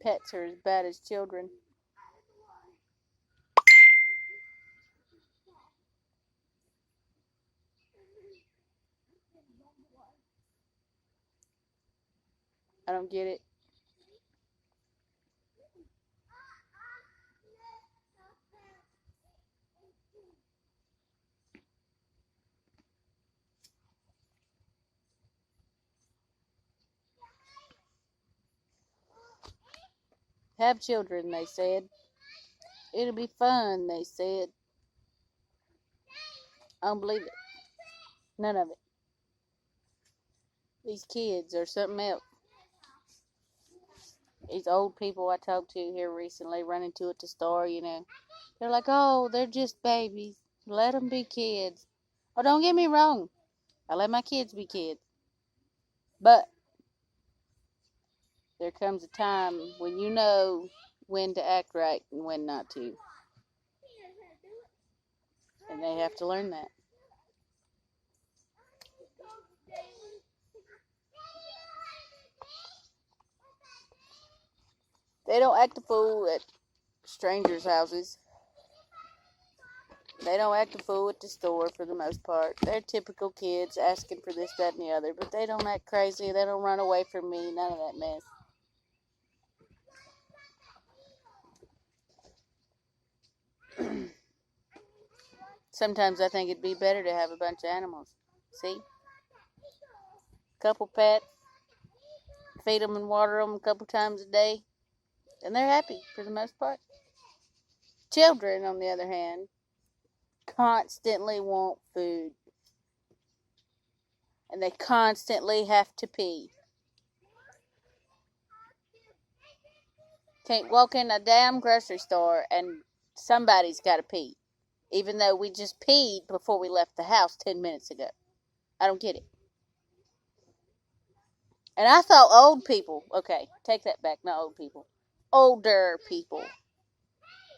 Pets are as bad as children. I don't get it. Have children, they said. It'll be fun, they said. I don't believe it. None of it. These kids are something else. These old people I talked to here recently running to at the store, they're like, oh, they're just babies. Let them be kids. Oh, don't get me wrong. I let my kids be kids. But there comes a time when you know when to act right and when not to. And they have to learn that. They don't act a fool at strangers' houses. They don't act a fool at the store for the most part. They're typical kids asking for this, that, and the other. But they don't act crazy. They don't run away from me. None of that mess. Sometimes I think it'd be better to have a bunch of animals. See? Couple pets. Feed them and water them a couple times a day. And they're happy for the most part. Children, on the other hand, constantly want food. And they constantly have to pee. Can't walk in a damn grocery store and somebody's got to pee. Even though we just peed before we left the house 10 minutes ago. I don't get it. And I thought old people, okay, take that back, not old people. Older people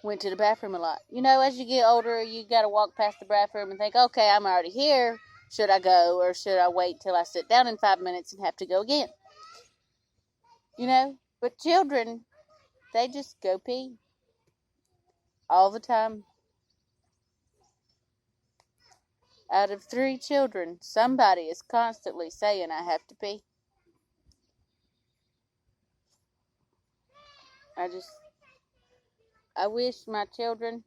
went to the bathroom a lot. As you get older, you got to walk past the bathroom and think, okay, I'm already here. Should I go or should I wait till I sit down in 5 minutes and have to go again? But children, they just go pee all the time. Out of 3 children, somebody is constantly saying, I have to pee. I wish my children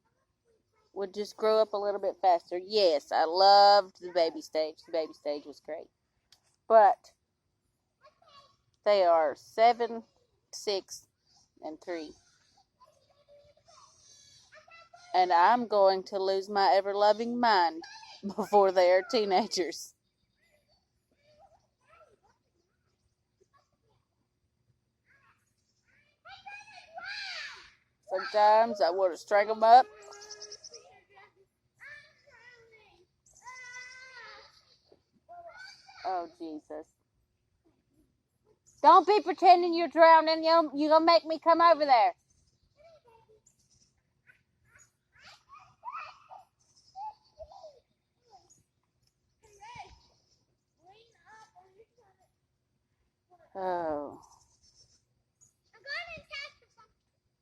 would just grow up a little bit faster. Yes, I loved the baby stage. The baby stage was great. But they are 7, 6, and 3. And I'm going to lose my ever-loving mind before they are teenagers. Sometimes I want to strangle them up. Oh, Jesus. Don't be pretending you're drowning. You're going to make me come over there. Oh.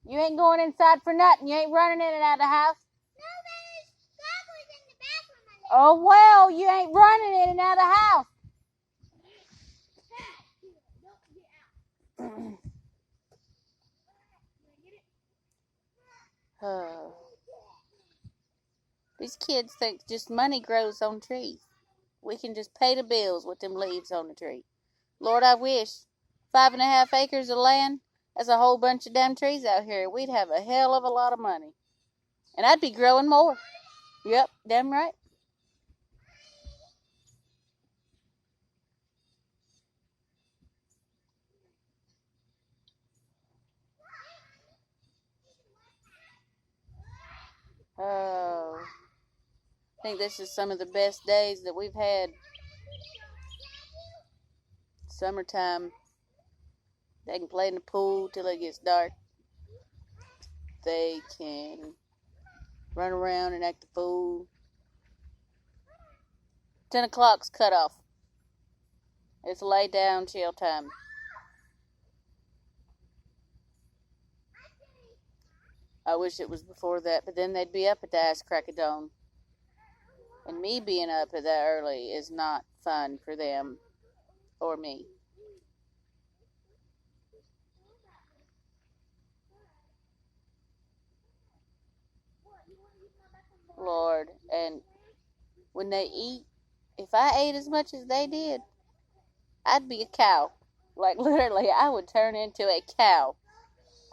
You ain't going inside for nothing. You ain't running in and out of the house. No, there's gobblers in the bathroom. Oh, well, you ain't running in and out of the house. Oh. These kids think just money grows on trees. We can just pay the bills with them leaves on the tree. Lord, I wish. 5.5 acres of land. That's a whole bunch of damn trees out here. We'd have a hell of a lot of money. And I'd be growing more. Yep, damn right. Oh. I think this is some of the best days that we've had. Summertime. They can play in the pool till it gets dark. They can run around and act a fool. 10 o'clock's cut off. It's lay down, chill time. I wish it was before that, but then they'd be up at the ass crack of dawn. And me being up at that early is not fun for them or me. Lord, and when they eat, if I ate as much as they did, I'd be a cow. Like, literally, I would turn into a cow.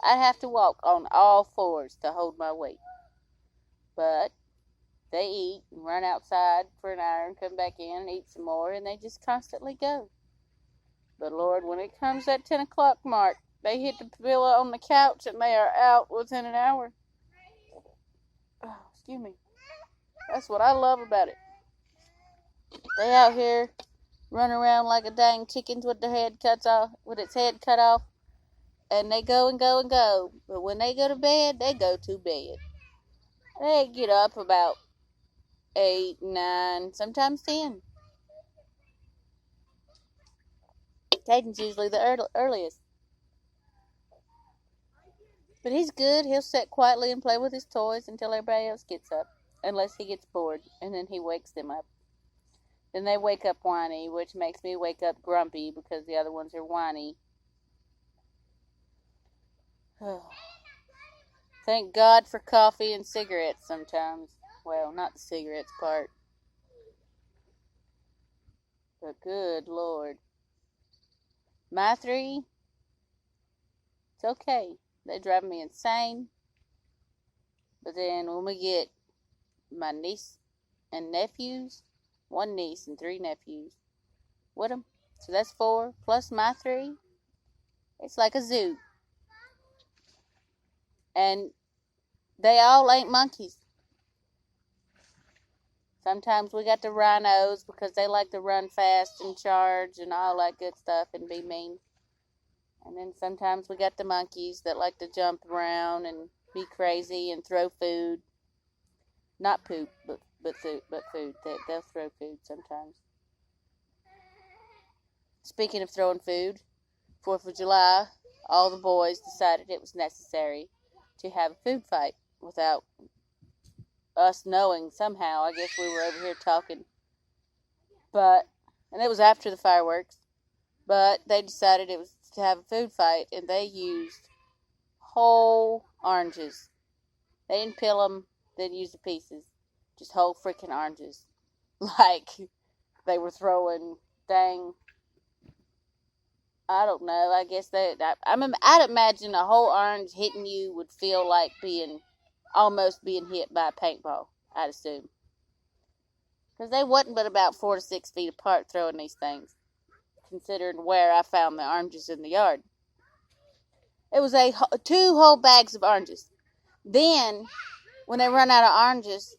I'd have to walk on all fours to hold my weight. But they eat and run outside for an hour and come back in and eat some more, and they just constantly go. But Lord, when it comes that 10 o'clock mark, they hit the pillow on the couch and they are out within an hour. Oh, excuse me. That's what I love about it. They out here run around like a dang chicken with their head cuts off, with its head cut off, and they go and go and go. But when they go to bed, they go to bed. They get up about 8, 9, sometimes 10. Caden's usually the earliest. But he's good. He'll sit quietly and play with his toys until everybody else gets up, unless he gets bored, and then he wakes them up. Then they wake up whiny, which makes me wake up grumpy because the other ones are whiny. Thank God for coffee and cigarettes sometimes. Well, not the cigarettes part. But good Lord. My three, it's okay. They drive me insane. But then when we get my niece and nephews, one niece and 3 nephews with them, so that's 4, plus my 3, it's like a zoo. And they all ain't monkeys. Sometimes we got the rhinos because they like to run fast and charge and all that good stuff and be mean. And then sometimes we got the monkeys that like to jump around and be crazy and throw food. Not poop, but food. They'll throw food sometimes. Speaking of throwing food, 4th of July, all the boys decided it was necessary to have a food fight without us knowing somehow. I guess we were over here talking. And it was after the fireworks. But they decided it was to have a food fight, and they used whole oranges. They didn't peel them, they didn't use the pieces. Just whole freaking oranges. Like they were throwing dang, I don't know, I guess I'd imagine a whole orange hitting you would feel like almost being hit by a paintball, I'd assume. Because they wasn't but about 4 to 6 feet apart throwing these things, considering where I found the oranges in the yard. It was 2 whole bags of oranges. Then, when they run out of oranges,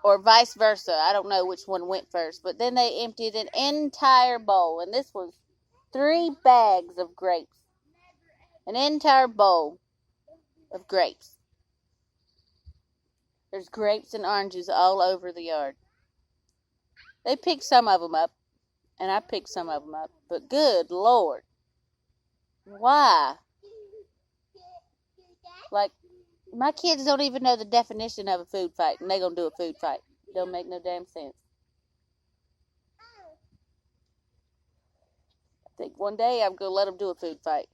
or vice versa, I don't know which one went first, but then they emptied an entire bowl, and this was 3 bags of grapes. An entire bowl of grapes. There's grapes and oranges all over the yard. They picked some of them up, and I picked some of them up, but good Lord. Why? Like, my kids don't even know the definition of a food fight, and they gonna do a food fight. Don't make no damn sense. I think one day I'm gonna let them do a food fight.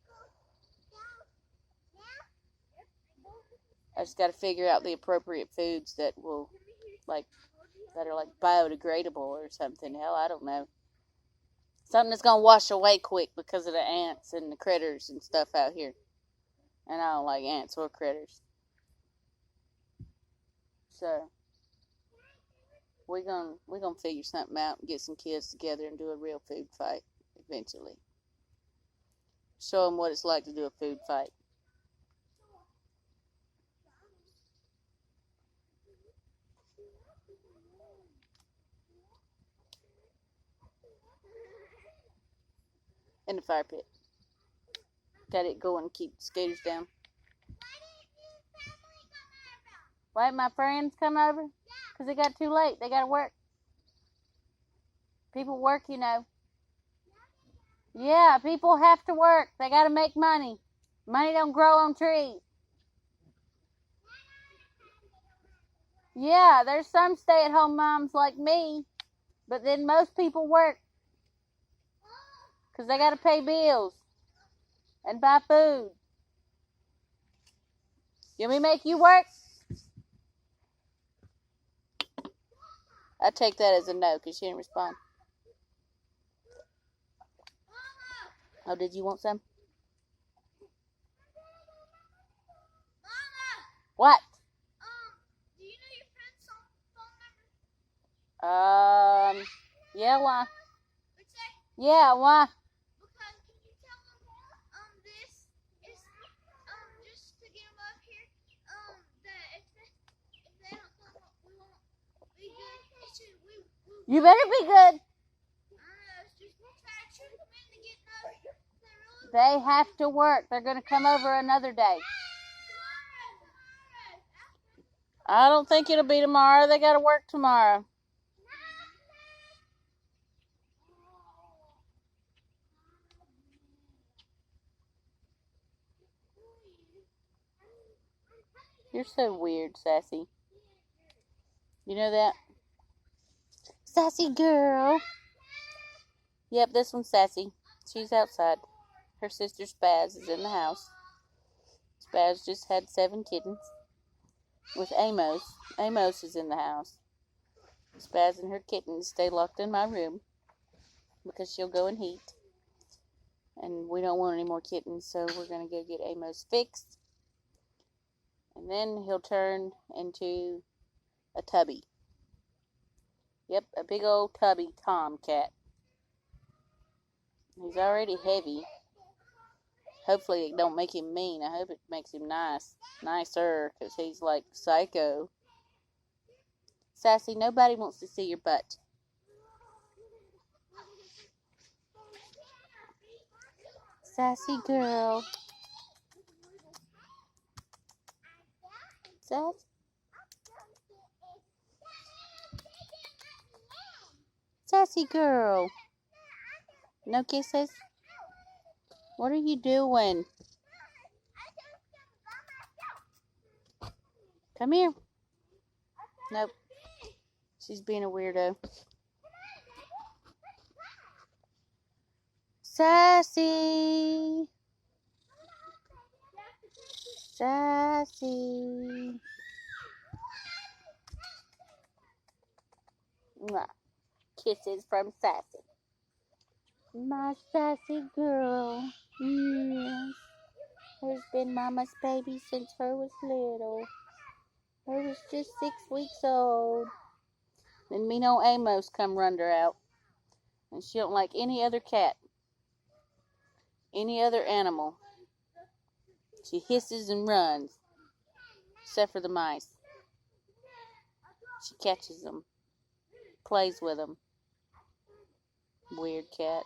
I just gotta figure out the appropriate foods that are like biodegradable or something. Hell, I don't know. Something that's gonna wash away quick because of the ants and the critters and stuff out here. And I don't like ants or critters. So we're gonna figure something out and get some kids together and do a real food fight eventually. Show them what it's like to do a food fight. In the fire pit. Got it going, keep the scooters down. Wait, my friends come over? Because it got too late. They got to work. People work, you know. Yeah, people have to work. They got to make money. Money don't grow on trees. Yeah, there's some stay-at-home moms like me, but then most people work because they got to pay bills and buy food. You want me to make you work? I take that as a no because she didn't respond. Oh, did you want some? What? Do you know your friend's phone number? Yeah, why? What'd you say? Yeah, why? Because can you tell them this is just to get them up here that if they don't come up, we won't be good. It's just You better be good. it's just we'll try to trick them into getting up. They have to work. They're going to come over another day. I don't think it'll be tomorrow. They got to work tomorrow. You're so weird, Sassy. You know that? Sassy girl. Yep, this one's Sassy. She's outside. Her sister Spaz is in the house. Spaz just had 7 kittens with Amos. Amos is in the house. Spaz and her kittens stay locked in my room because she'll go in heat. And we don't want any more kittens, so we're going to go get Amos fixed. And then he'll turn into a tubby. Yep, a big old tubby tomcat. He's already heavy. Hopefully it don't make him mean. I hope it makes him nicer, because he's like psycho. Sassy, nobody wants to see your butt. Sassy girl. Sassy girl. No kisses? What are you doing? Come here. Nope. She's being a weirdo. Sassy. Sassy. Mwah. Kisses from Sassy. My sassy girl. Yes. Her's been Mama's baby since her was little. Her was just 6 weeks old. Then me no Amos come run her out. And she don't like any other cat. Any other animal. She hisses and runs. Except for the mice. She catches them. Plays with them. Weird cat.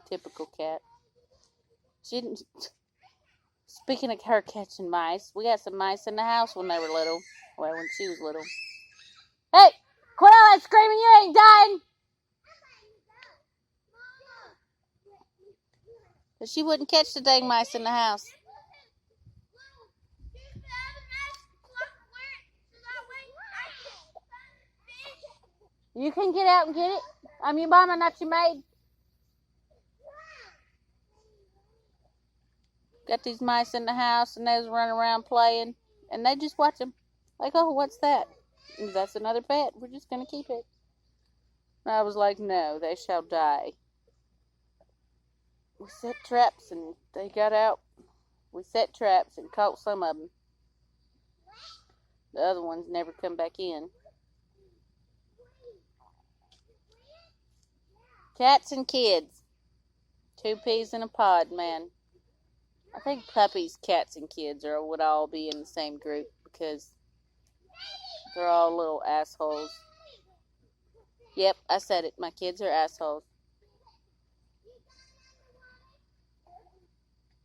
Typical cat. She didn't... Speaking of her catching mice, we got some mice in the house when they were little. Well, when she was little. Hey! Quit all that screaming! You ain't dying! But she wouldn't catch the dang mice in the house. You can get out and get it. I'm your mama, not your maid. Got these mice in the house, and they was running around playing, and they just watch them. Like, oh, what's that? And that's another pet. We're just going to keep it. And I was like, no, they shall die. We set traps, and they got out. We set traps and caught some of them. The other ones never come back in. Cats and kids. 2 peas in a pod, man. I think puppies, cats, and kids would all be in the same group because they're all little assholes. Yep, I said it. My kids are assholes.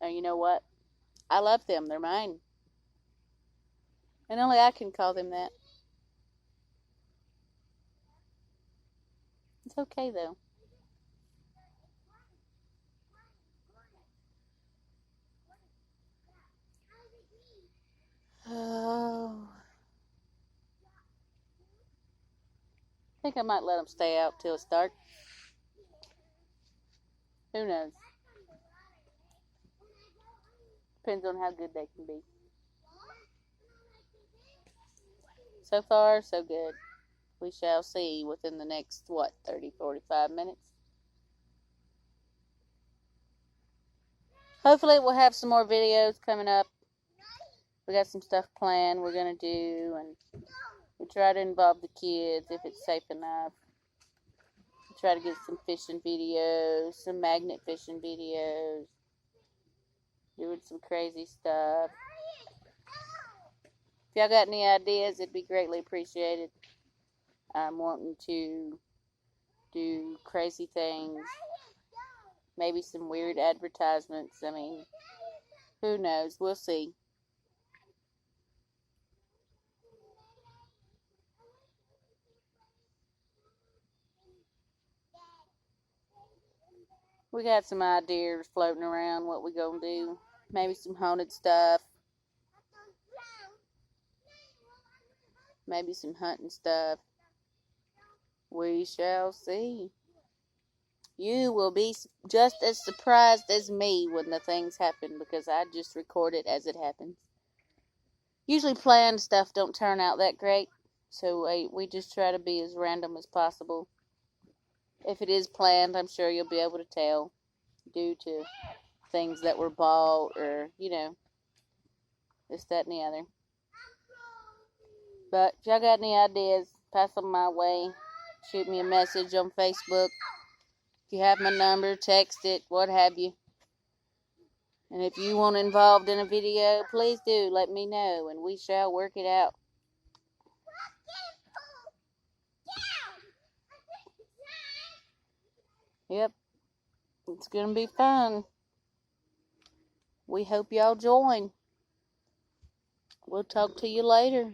And you know what? I love them. They're mine. And only I can call them that. It's okay, though. Oh. think I might let them stay out till it's dark. Who knows? Depends on how good they can be. So far, so good. We shall see within the next, 30, 45 minutes. Hopefully we'll have some more videos coming up. We got some stuff planned we're going to do, and we try to involve the kids if it's safe enough. We try to get some fishing videos, some magnet fishing videos, doing some crazy stuff. If y'all got any ideas, it'd be greatly appreciated. I'm wanting to do crazy things, maybe some weird advertisements. I mean, who knows? We'll see. We got some ideas floating around what we gonna do. Maybe some haunted stuff. Maybe some hunting stuff. We shall see. You will be just as surprised as me when the things happen, because I just record it as it happens. Usually planned stuff don't turn out that great, so we just try to be as random as possible. If it is planned, I'm sure you'll be able to tell, due to things that were bought, or, this, that, and the other. But if y'all got any ideas, pass them my way. Shoot me a message on Facebook. If you have my number, text it, what have you. And if you want involved in a video, please do let me know, and we shall work it out. Yep, it's going to be fun. We hope y'all join. We'll talk to you later.